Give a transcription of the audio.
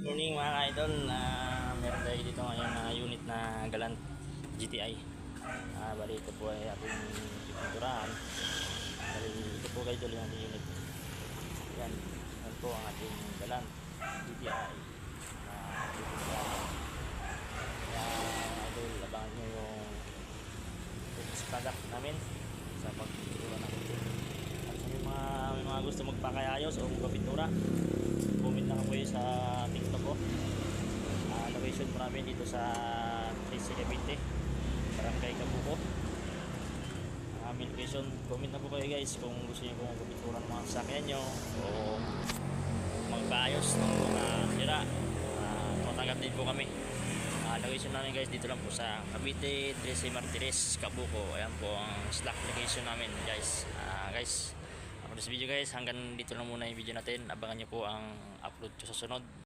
Morning mga ka-idol, meron tayo dito ngayon na unit na Galant GTI. Bali ito po ay ating pipinturahan. Bali ito po kayo yung ating unit. Yan po ang ating Galant GTI na pipinturahan. Kaya idol, abangan nyo yung product namin sa pagpintura namin. At may mga gusto magpakayayos o magpapintura, comment lang kayo sa TikTok ko. Location po namin dito sa Trece Cavite, Barangay Kabuko. Ang aming location, comment na po kayo guys kung gusto niyo kung magpintura ng mga sasakyan nyo o magpaayos ng mga sira. Tumatanggap din po kami. Location namin guys dito lang po sa Cavite, Trece Martires, Kabuko. Ayan po ang slack location namin guys. Guys, for this video guys, hanggang dito lang muna yung video natin. Abangan nyo po ang upload ko sa sunod.